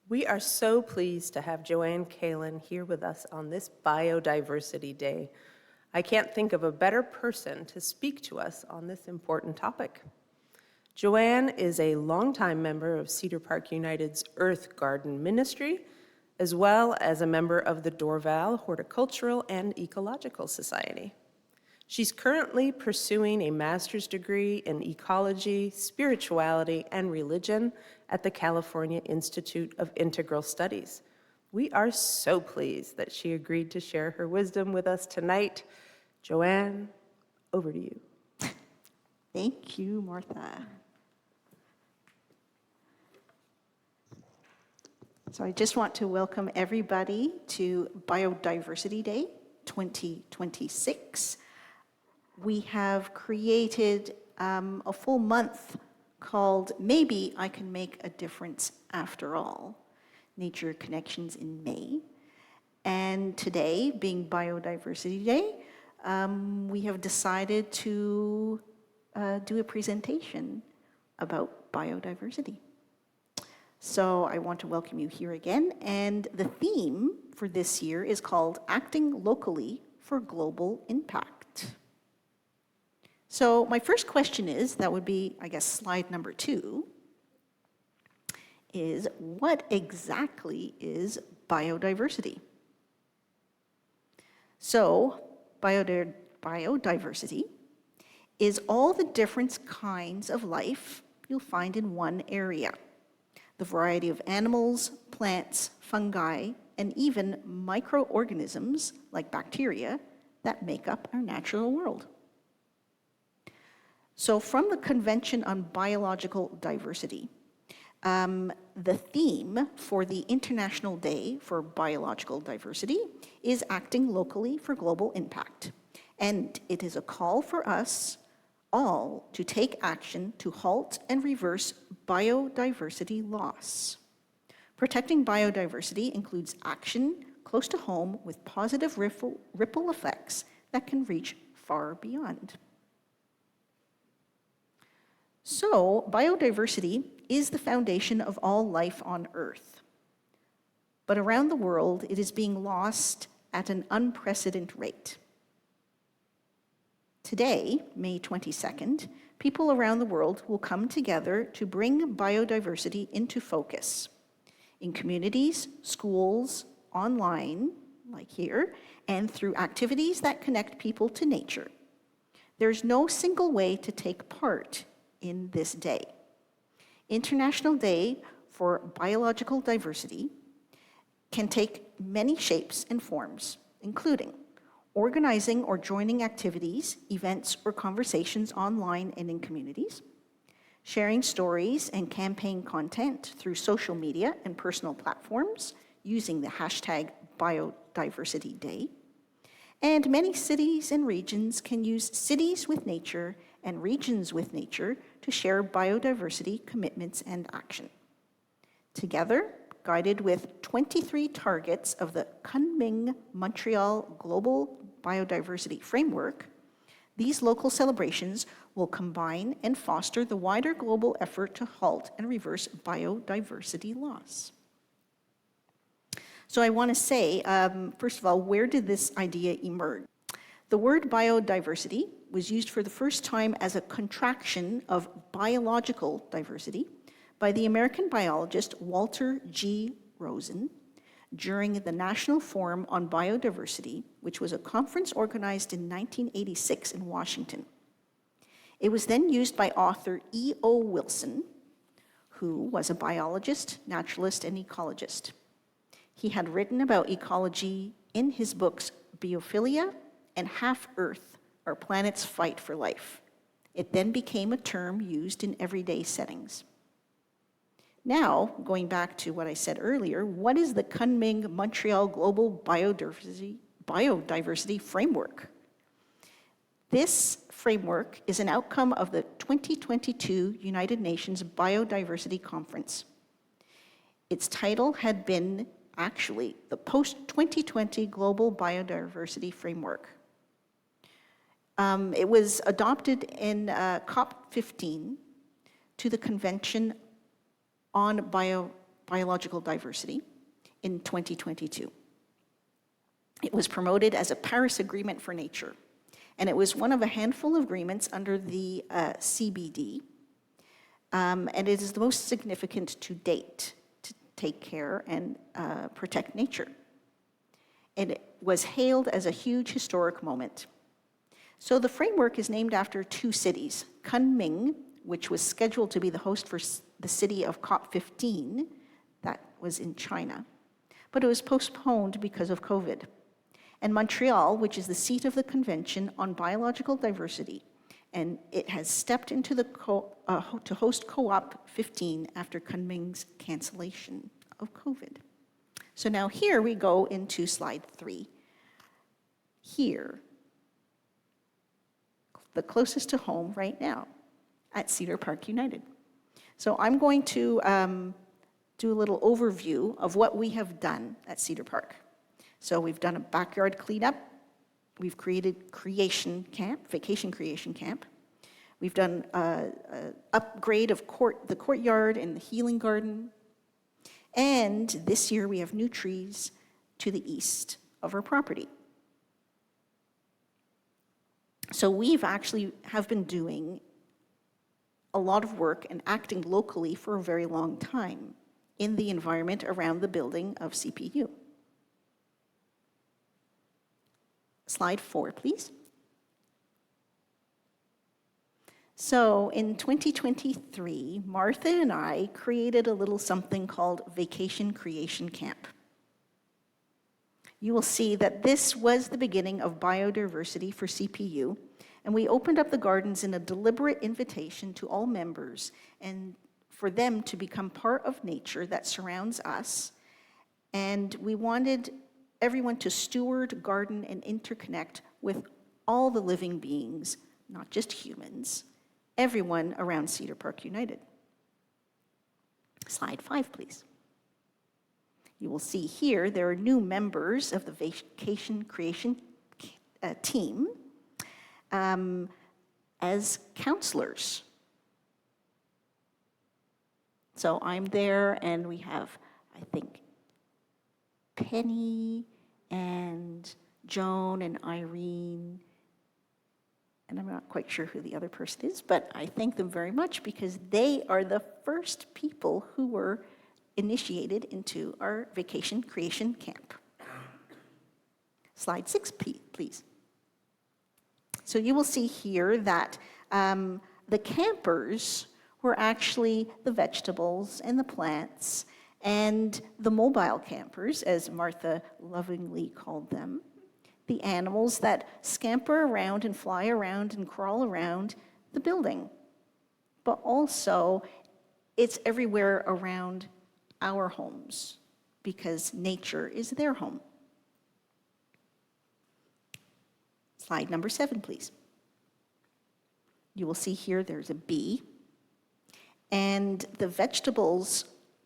We are so pleased to have Joanne Kalan here with us on this Biodiversity Day. I can't think of a better person to speak to us on this important topic. Joanne is a longtime member of Cedar Park United's Earth Garden Ministry, as well as a member of the Dorval Horticultural and Ecological Society. She's currently pursuing a master's degree in ecology, spirituality, and religion at the California Institute of Integral Studies. We are so pleased that she agreed to share her wisdom with us tonight. Joanne, over to you. Thank you, Martha. So I just want to welcome everybody to Biodiversity Day 2026. We have created a full month called Maybe I Can Make a Difference After All, Nature Connections in May. And today, being Biodiversity Day, we have decided to do a presentation about biodiversity. So I want to welcome you here again. And the theme for this year is called Acting Locally for Global Impact. So my first question is, that would be, I guess, slide number 2, is what exactly is biodiversity? So biodiversity is all the different kinds of life you'll find in one area. The variety of animals, plants, fungi, and even microorganisms like bacteria that make up our natural world. So from the Convention on Biological Diversity, the theme for the International Day for Biological Diversity is Acting Locally for Global Impact. And it is a call for us all to take action to halt and reverse biodiversity loss. Protecting biodiversity includes action close to home with positive ripple effects that can reach far beyond. So, biodiversity is the foundation of all life on Earth. But around the world, it is being lost at an unprecedented rate. Today, May 22nd, people around the world will come together to bring biodiversity into focus in communities, schools, online, like here, and through activities that connect people to nature. There's no single way to take part in this day. International Day for Biological Diversity can take many shapes and forms, including organizing or joining activities, events, or conversations online and in communities, sharing stories and campaign content through social media and personal platforms using the hashtag Biodiversity Day. And many cities and regions can use Cities with Nature and Regions with Nature to share biodiversity commitments and action. Together, guided with 23 targets of the Kunming-Montreal Global Biodiversity Framework, these local celebrations will combine and foster the wider global effort to halt and reverse biodiversity loss. So I want to say, first of all, where did this idea emerge? The word biodiversity was used for the first time as a contraction of biological diversity by the American biologist Walter G. Rosen during the National Forum on Biodiversity, which was a conference organized in 1986 in Washington. It was then used by author E.O. Wilson, who was a biologist, naturalist, and ecologist. He had written about ecology in his books Biophilia and Half Earth, Our Planet's Fight for Life. It then became a term used in everyday settings. Now, going back to what I said earlier, what is the Kunming-Montreal Global Biodiversity Framework? This framework is an outcome of the 2022 United Nations Biodiversity Conference. Its title had been actually the Post-2020 Global Biodiversity Framework. It was adopted in COP15 to the Convention on biological diversity in 2022. It was promoted as a Paris Agreement for Nature, and it was one of a handful of agreements under the CBD, and it is the most significant to date to take care and protect nature. And it was hailed as a huge historic moment. So the framework is named after two cities, Kunming, which was scheduled to be the host for the city of COP15, that was in China, but it was postponed because of COVID. And Montreal, which is the seat of the Convention on Biological Diversity, and it has stepped into the to host COP 15 after Kunming's cancellation of COVID. So now here we go into slide 3. Here, the closest to home right now, at Cedar Park United. So I'm going to do a little overview of what we have done at Cedar Park. So we've done a backyard cleanup. We've created vacation creation camp. We've done an upgrade of the courtyard and the healing garden. And this year we have new trees to the east of our property. So we've actually have been doing a lot of work and acting locally for a very long time in the environment around the building of CPU. Slide 4, please. So in 2023, Martha and I created a little something called Vacation Creation Camp. You will see that this was the beginning of biodiversity for CPU, and we opened up the gardens in a deliberate invitation to all members and for them to become part of nature that surrounds us. And we wanted everyone to steward, garden, and interconnect with all the living beings, not just humans, everyone around Cedar Park United. Slide 5, please. You will see here there are new members of the Vacation Creation team as counselors. So I'm there, and we have, I think, Penny and Joan and Irene, and I'm not quite sure who the other person is, but I thank them very much because they are the first people who were initiated into our Vacation Creation Camp. Slide 6, please. So you will see here that the campers were actually the vegetables and the plants and the mobile campers, as Martha lovingly called them, the animals that scamper around and fly around and crawl around the building. But also, it's everywhere around our homes because nature is their home. Slide number 7, please. You will see here there's a bee, and the vegetables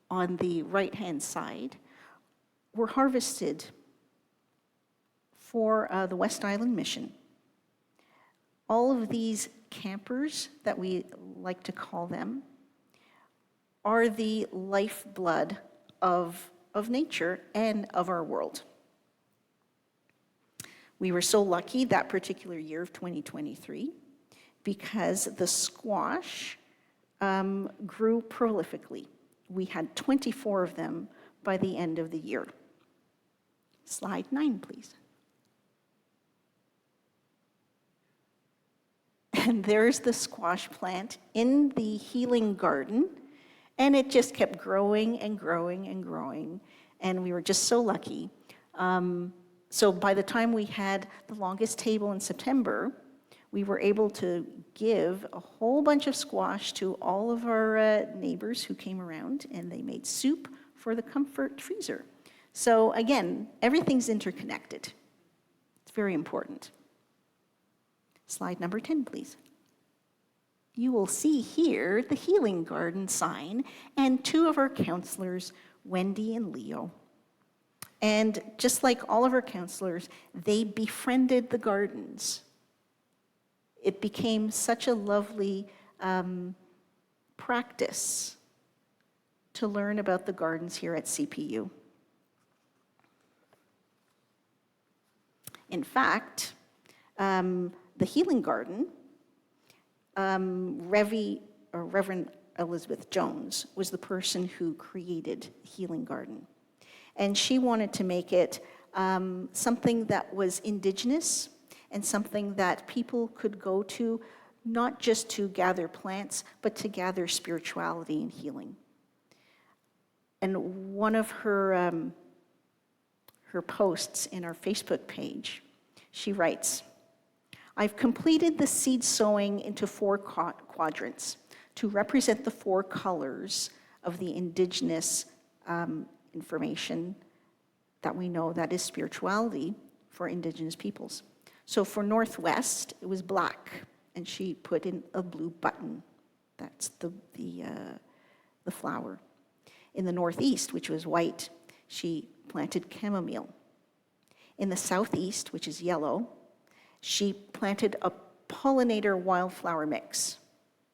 on the right-hand side were harvested for the West Island Mission. All of these campers, that we like to call them, are the lifeblood of nature and of our world. We were so lucky that particular year of 2023 because the squash grew prolifically. We had 24 of them by the end of the year. Slide 9, please. And there's the squash plant in the healing garden, and it just kept growing and growing and growing, and we were just so lucky. So by the time we had the longest table in September, we were able to give a whole bunch of squash to all of our neighbors who came around, and they made soup for the comfort freezer. So again, everything's interconnected. It's very important. Slide number 10, please. You will see here the healing garden sign and two of our counselors, Wendy and Leo. And just like all of our counselors, they befriended the gardens. It became such a lovely practice to learn about the gardens here at CPU. In fact, the Healing Garden, Reverend Elizabeth Jones was the person who created Healing Garden. And she wanted to make it something that was Indigenous and something that people could go to, not just to gather plants, but to gather spirituality and healing. And one of her posts in our Facebook page, she writes, "I've completed the seed sowing into 4 quadrants to represent the 4 colors of the Indigenous information that we know that is spirituality for Indigenous peoples. So for Northwest, it was black, and she put in a blue button. That's the flower. In the Northeast, which was white, she planted chamomile. In the Southeast, which is yellow, she planted a pollinator wildflower mix.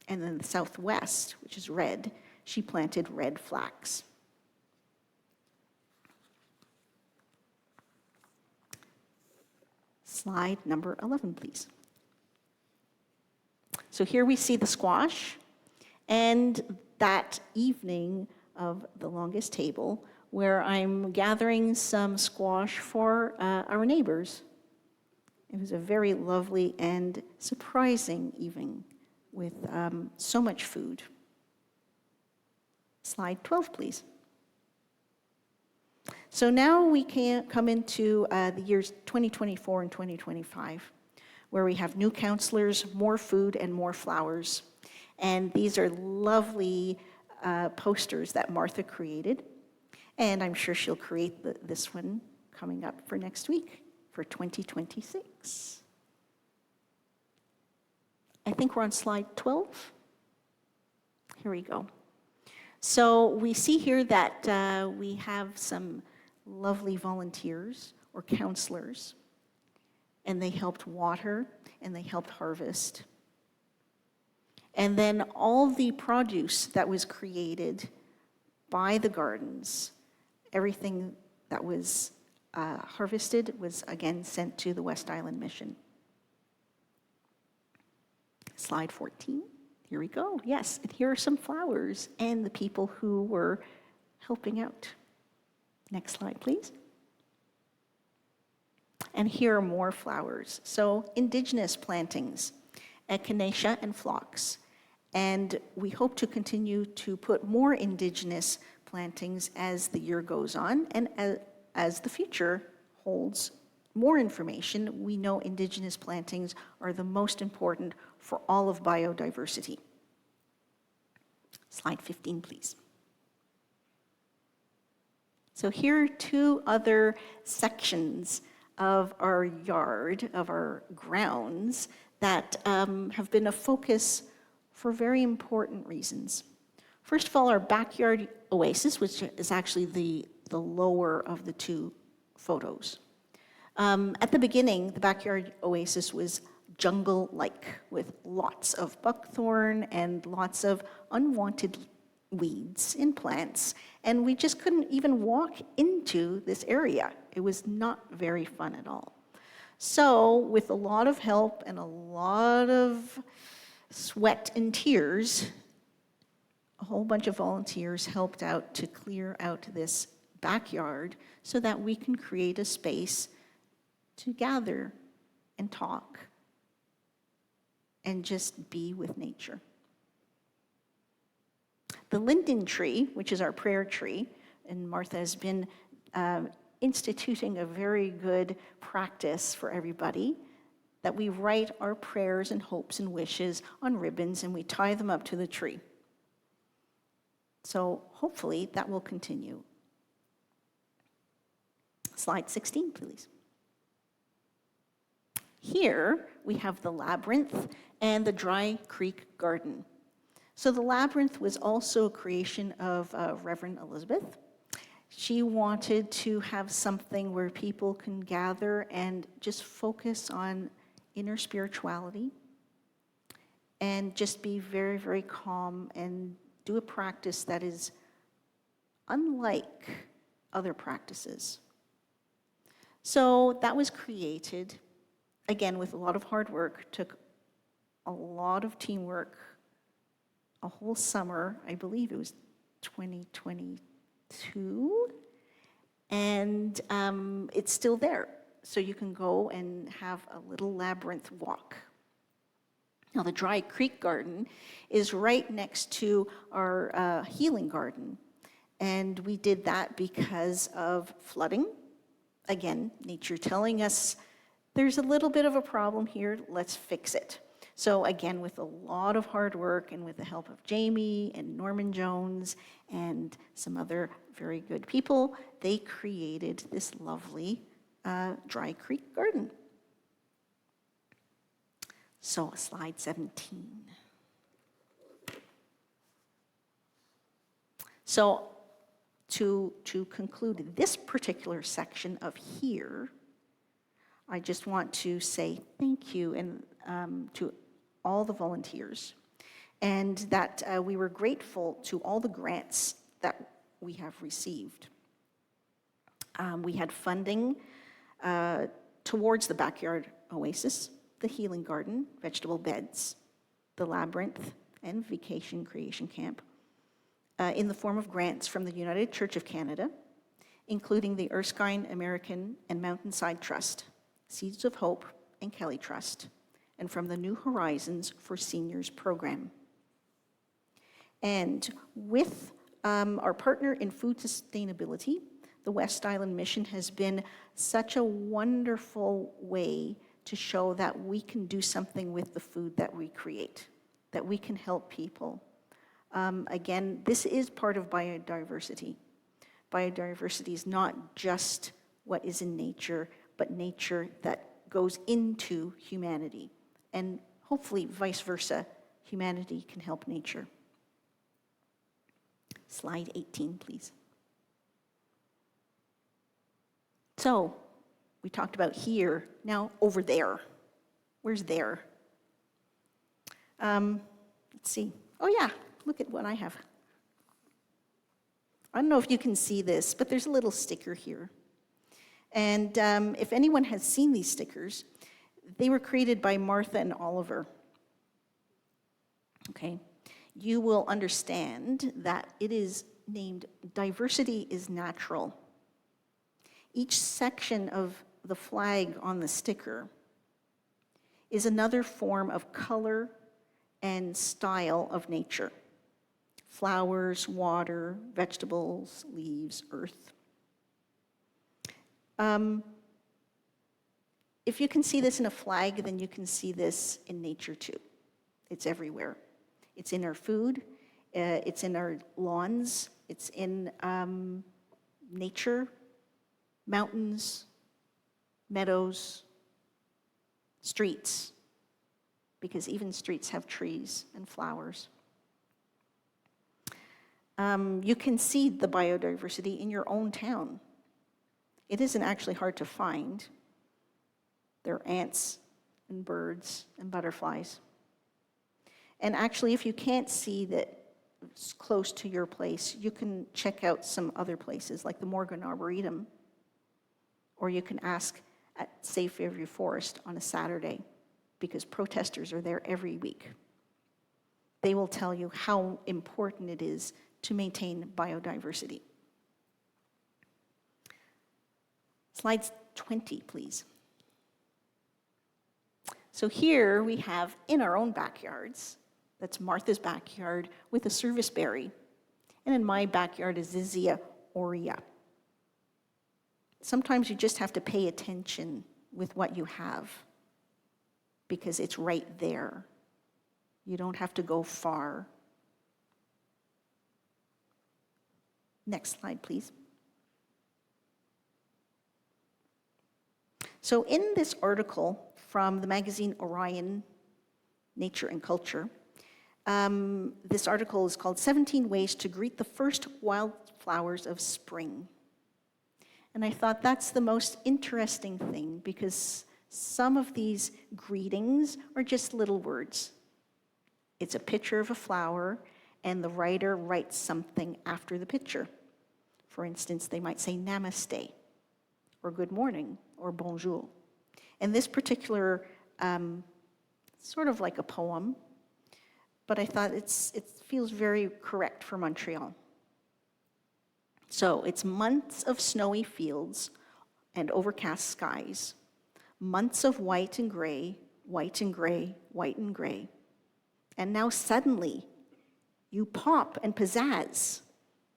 And in the Southwest, which is red, she planted red flax." Slide number 11, please. So here we see the squash, and that evening of the longest table, where I'm gathering some squash for our neighbors. It was a very lovely and surprising evening with so much food. Slide 12, please. So now we can come into the years 2024 and 2025, where we have new counselors, more food, and more flowers. And these are lovely posters that Martha created. And I'm sure she'll create this one coming up for next week, for 2026. I think we're on slide 12. Here we go. So we see here that we have some lovely volunteers or counselors, and they helped water and they helped harvest. And then all the produce that was created by the gardens, everything that was harvested was again sent to the West Island Mission. Slide 14, here we go. Yes, and here are some flowers and the people who were helping out. Next slide, please. And here are more flowers. So Indigenous plantings, echinacea and phlox. And we hope to continue to put more Indigenous plantings as the year goes on, and as the future holds more information. We know Indigenous plantings are the most important for all of biodiversity. Slide 15, please. So here are 2 other sections of our yard, of our grounds, that have been a focus for very important reasons. First of all, our backyard oasis, which is actually the lower of the 2 photos. At the beginning, the backyard oasis was jungle-like, with lots of buckthorn and lots of unwanted weeds and plants, and we just couldn't even walk into this area. It was not very fun at all. So with a lot of help and a lot of sweat and tears, a whole bunch of volunteers helped out to clear out this backyard so that we can create a space to gather and talk and just be with nature. The linden tree, which is our prayer tree, and Martha has been instituting a very good practice for everybody, that we write our prayers and hopes and wishes on ribbons and we tie them up to the tree. So hopefully that will continue. Slide 16, please. Here we have the labyrinth and the Dry Creek Garden. So the labyrinth was also a creation of Reverend Elizabeth. She wanted to have something where people can gather and just focus on inner spirituality and just be very, very calm and do a practice that is unlike other practices. So that was created, again, with a lot of hard work, took a lot of teamwork, a whole summer, I believe it was 2022, and it's still there. So you can go and have a little labyrinth walk. Now, the Dry Creek Garden is right next to our healing garden. And we did that because of flooding. Again, nature telling us there's a little bit of a problem here, let's fix it. So again, with a lot of hard work and with the help of Jamie and Norman Jones and some other very good people, they created this lovely Dry Creek Garden. So slide 17. So to conclude this particular section of here, I just want to say thank you and to all the volunteers, and that we were grateful to all the grants that we have received. We had funding towards the backyard oasis, the healing garden, vegetable beds, the labyrinth, and vacation creation camp, in the form of grants from the United Church of Canada, including the Erskine American and Mountainside Trust, Seeds of Hope, and Kelly Trust, and from the New Horizons for Seniors program. And with our partner in food sustainability, the West Island Mission has been such a wonderful way to show that we can do something with the food that we create, that we can help people. Again, this is part of biodiversity. Biodiversity is not just what is in nature, but nature that goes into humanity. And hopefully, vice versa, humanity can help nature. Slide 18, please. So, we talked about here, now over there. Where's there? Let's see. Oh yeah, look at what I have. I don't know if you can see this, but there's a little sticker here. And if anyone has seen these stickers, they were created by Martha and Oliver. Okay, you will understand that it is named Diversity is Natural. Each section of the flag on the sticker is another form of color and style of nature. Flowers, water, vegetables, leaves, earth. If you can see this in a flag, then you can see this in nature too. It's everywhere. It's in our food, it's in our lawns, it's in nature, mountains, meadows, streets, because even streets have trees and flowers. You can see the biodiversity in your own town. It isn't actually hard to find. There are ants and birds and butterflies. And actually, if you can't see that it's close to your place, you can check out some other places, like the Morgan Arboretum, or you can ask at Save Fairview Forest on a Saturday, because protesters are there every week. They will tell you how important it is to maintain biodiversity. Slide 20, please. So here we have in our own backyards, that's Martha's backyard with a service berry. And in my backyard is Zizia aurea. Sometimes you just have to pay attention with what you have because it's right there. You don't have to go far. Next slide, please. So in this article from the magazine Orion, Nature and Culture, this article is called 17 Ways to Greet the First Wildflowers of Spring. And I thought that's the most interesting thing because some of these greetings are just little words. It's a picture of a flower and the writer writes something after the picture. For instance, they might say namaste, or good morning, or bonjour. And this particular, sort of like a poem, but I thought it feels very correct for Montreal. So it's months of snowy fields and overcast skies, months of white and gray, white and gray, white and gray. And now suddenly, you pop and pizzazz.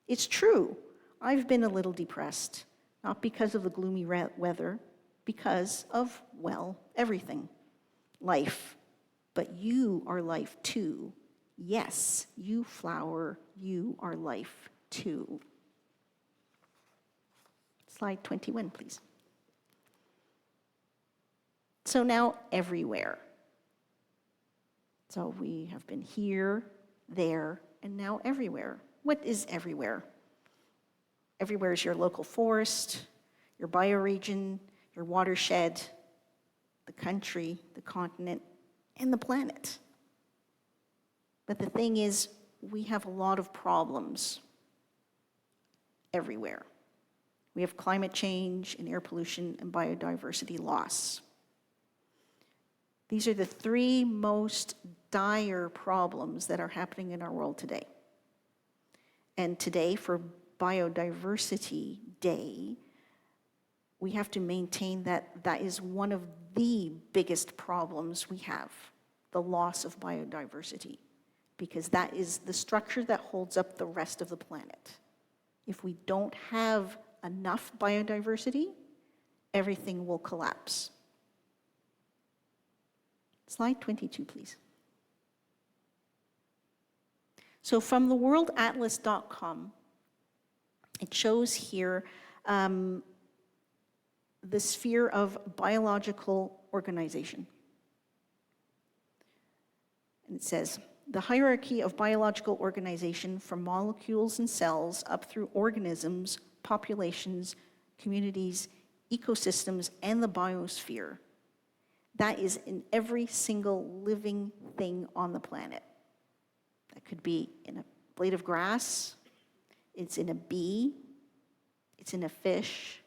It's true, I've been a little depressed, not because of the gloomy weather, because of, well, everything. Life. But you are life too. Yes, you flower, you are life too. Slide 21, please. So now everywhere. So we have been here, there, and now everywhere. What is everywhere? Everywhere is your local forest, your bioregion, your watershed, the country, the continent, and the planet. But the thing is, we have a lot of problems everywhere. We have climate change and air pollution and biodiversity loss. These are the three most dire problems that are happening in our world today. And today, for Biodiversity Day, we have to maintain that that is one of the biggest problems we have, the loss of biodiversity, because that is the structure that holds up the rest of the planet. If we don't have enough biodiversity, everything will collapse. Slide 22, please. So from the worldatlas.com, it shows here the sphere of biological organization. And it says, the hierarchy of biological organization from molecules and cells up through organisms, populations, communities, ecosystems, and the biosphere. That is in every single living thing on the planet. That could be in a blade of grass, it's in a bee, it's in a fish,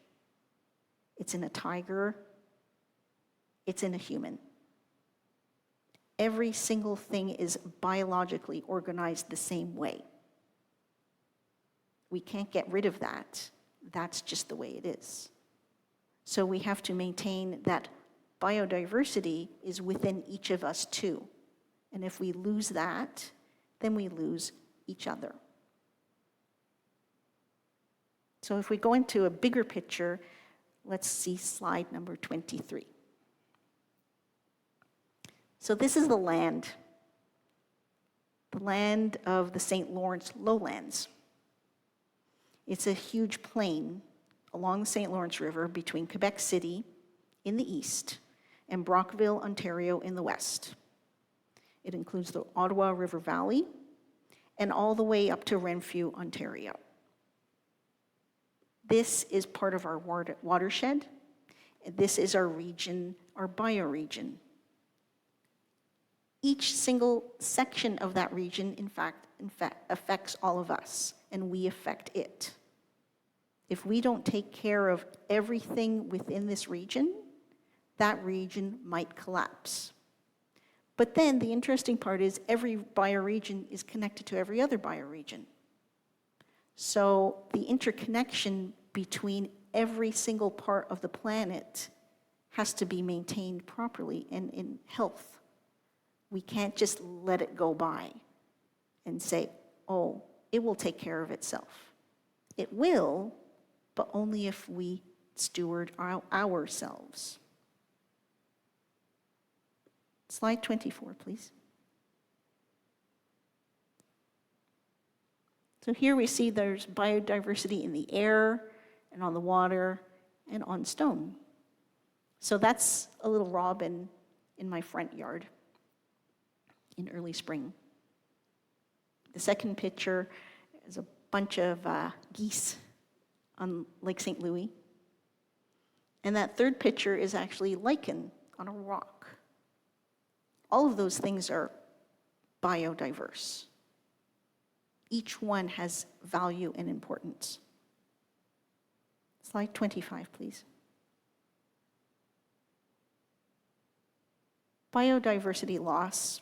it's in a tiger, it's in a human. Every single thing is biologically organized the same way. We can't get rid of that. That's just the way it is. So we have to maintain that biodiversity is within each of us too. And if we lose that, then we lose each other. So if we go into a bigger picture, let's see slide number 23. So this is the land of the St. Lawrence lowlands. It's a huge plain along the St. Lawrence River between Quebec City in the east and Brockville, Ontario in the west. It includes the Ottawa River Valley and all the way up to Renfrew, Ontario. This is part of our watershed. This is our region, our bioregion. Each single section of that region, in fact, affects all of us, and we affect it. If we don't take care of everything within this region, that region might collapse. But then the interesting part is every bioregion is connected to every other bioregion. So the interconnection between every single part of the planet has to be maintained properly and in health. We can't just let it go by and say, oh, it will take care of itself. It will, but only if we steward ourselves. Slide 24, please. So here we see there's biodiversity in the air and on the water and on stone. So that's a little robin in my front yard in early spring. The second picture is a bunch of geese on Lake St. Louis. And that third picture is actually lichen on a rock. All of those things are biodiverse. Each one has value and importance. Slide 25, please. Biodiversity loss.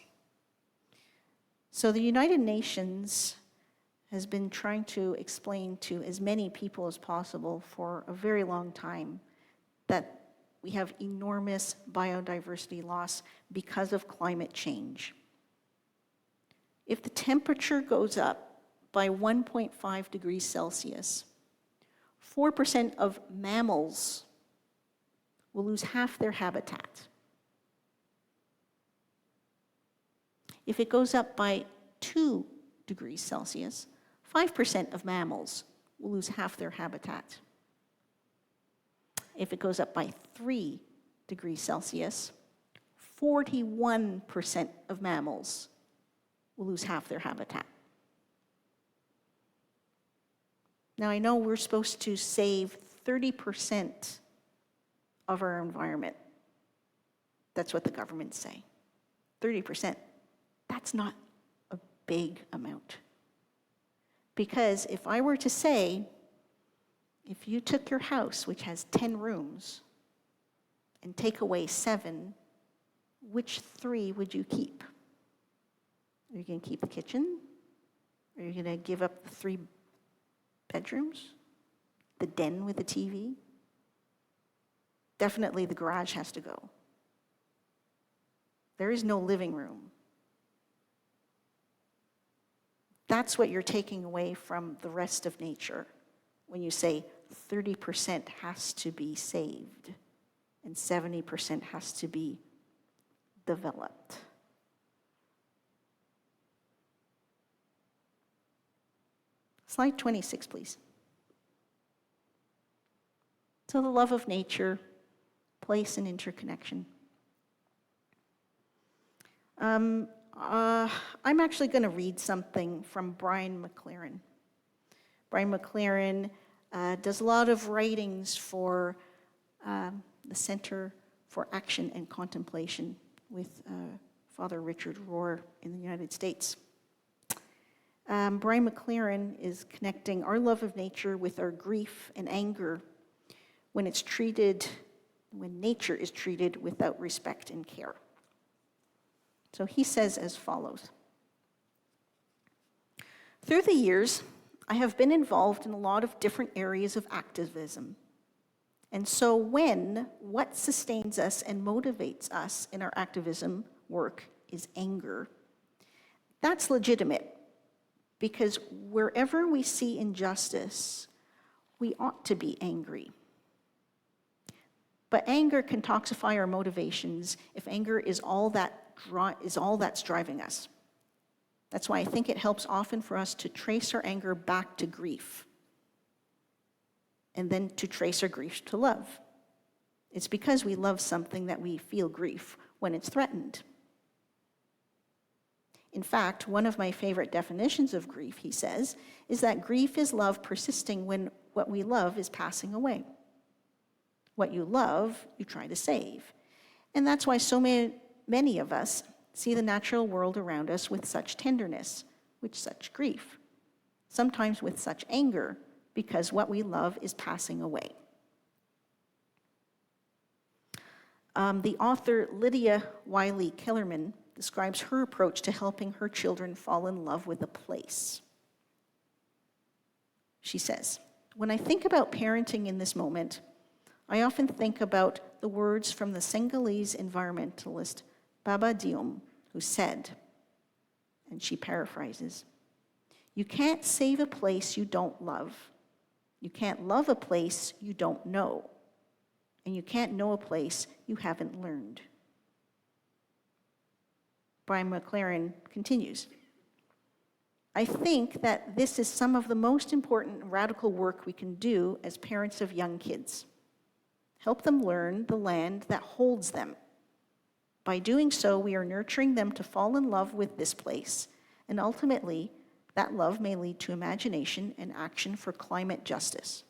So the United Nations has been trying to explain to as many people as possible for a very long time that we have enormous biodiversity loss because of climate change. If the temperature goes up by 1.5 degrees Celsius, 4% of mammals will lose half their habitat. If it goes up by 2 degrees Celsius, 5% of mammals will lose half their habitat. If it goes up by 3 degrees Celsius, 41% of mammals will lose half their habitat. Now, I know we're supposed to save 30% of our environment. That's what the governments say. 30%. That's not a big amount. Because if I were to say, if you took your house, which has 10 rooms, and take away 7, which 3 would you keep? Are you going to keep the kitchen? Are you going to give up the 3 bedrooms? The den with the TV? Definitely the garage has to go. There is no living room. That's what you're taking away from the rest of nature when you say 30% has to be saved and 70% has to be developed. Slide 26, please. So the love of nature, place and interconnection. I'm actually going to read something from Brian McLaren. Brian McLaren does a lot of writings for the Center for Action and Contemplation with Father Richard Rohr in the United States. Brian McLaren is connecting our love of nature with our grief and anger when nature is treated without respect and care. So he says as follows. Through the years, I have been involved in a lot of different areas of activism. And so when what sustains us and motivates us in our activism work is anger, that's legitimate, because wherever we see injustice, we ought to be angry. But anger can toxify our motivations if anger is all that's driving us. That's why I think it helps often for us to trace our anger back to grief, and then to trace our grief to love. It's because we love something that we feel grief when it's threatened. In fact, one of my favorite definitions of grief, he says, is that grief is love persisting when what we love is passing away. What you love, you try to save. And that's why so many of us see the natural world around us with such tenderness, with such grief, sometimes with such anger, because what we love is passing away. The author Lydia Wiley Kellerman describes her approach to helping her children fall in love with a place. She says, "When I think about parenting in this moment, I often think about the words from the Senegalese environmentalist Baba Diom, who said," and she paraphrases, "You can't save a place you don't love. You can't love a place you don't know. And you can't know a place you haven't learned." Brian McLaren continues, "I think that this is some of the most important radical work we can do as parents of young kids. Help them learn the land that holds them. By doing so, we are nurturing them to fall in love with this place, and ultimately, that love may lead to imagination and action for climate justice."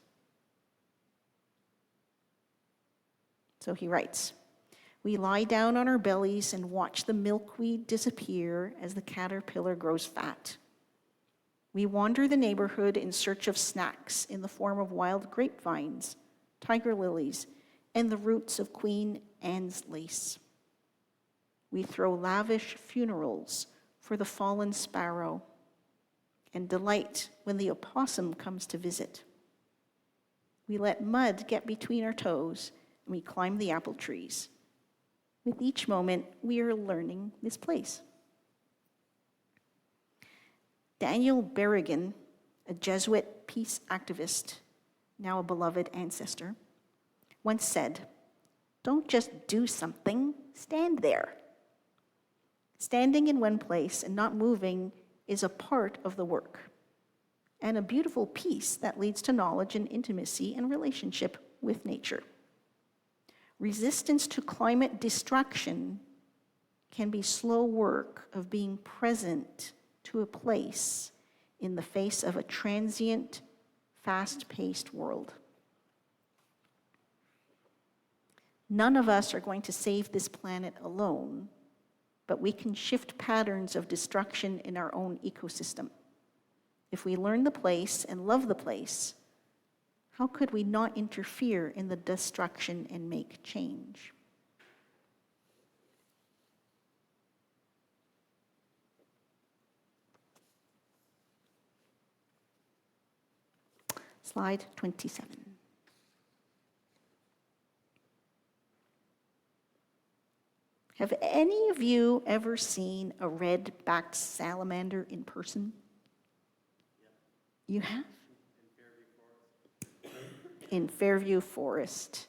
So he writes, "We lie down on our bellies and watch the milkweed disappear as the caterpillar grows fat. We wander the neighborhood in search of snacks in the form of wild grapevines, tiger lilies, and the roots of Queen Anne's lace. We throw lavish funerals for the fallen sparrow and delight when the opossum comes to visit. We let mud get between our toes and we climb the apple trees. With each moment, we are learning this place. Daniel Berrigan, a Jesuit peace activist, now a beloved ancestor, once said, "Don't just do something, stand there." Standing in one place and not moving is a part of the work, and a beautiful piece that leads to knowledge and intimacy and relationship with nature. Resistance to climate destruction can be slow work of being present to a place in the face of a transient, fast-paced world. None of us are going to save this planet alone, but we can shift patterns of destruction in our own ecosystem. If we learn the place and love the place, how could we not interfere in the destruction and make change? Slide 27. Have any of you ever seen a red-backed salamander in person? You have? In Fairview Forest.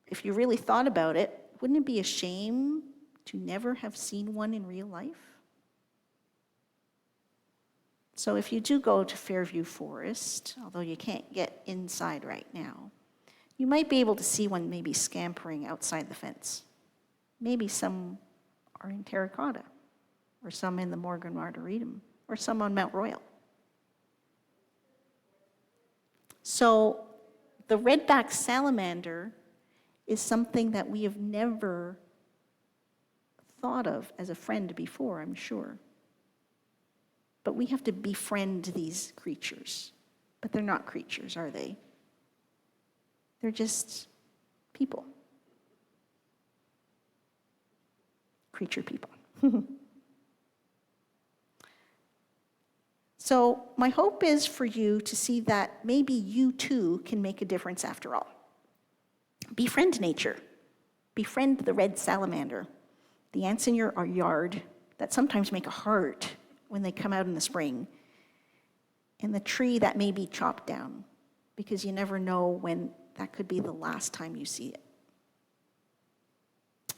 If you really thought about it, wouldn't it be a shame to never have seen one in real life? So if you do go to Fairview Forest, although you can't get inside right now, you might be able to see one maybe scampering outside the fence. Maybe some are in terracotta, or some in the Morgan Arboretum, or some on Mount Royal. So the redback salamander is something that we have never thought of as a friend before, I'm sure. But we have to befriend these creatures. But they're not creatures, are they? They're just people. Creature people. So my hope is for you to see that maybe you too can make a difference after all. Befriend nature. Befriend the red salamander, the ants in your yard that sometimes make a heart when they come out in the spring, and the tree that may be chopped down, because you never know when that could be the last time you see it.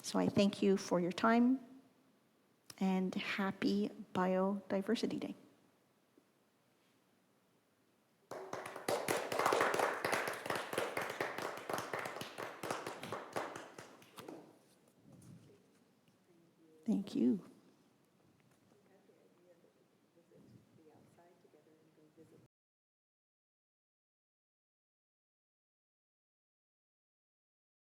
So I thank you for your time, and happy Biodiversity Day. Thank you.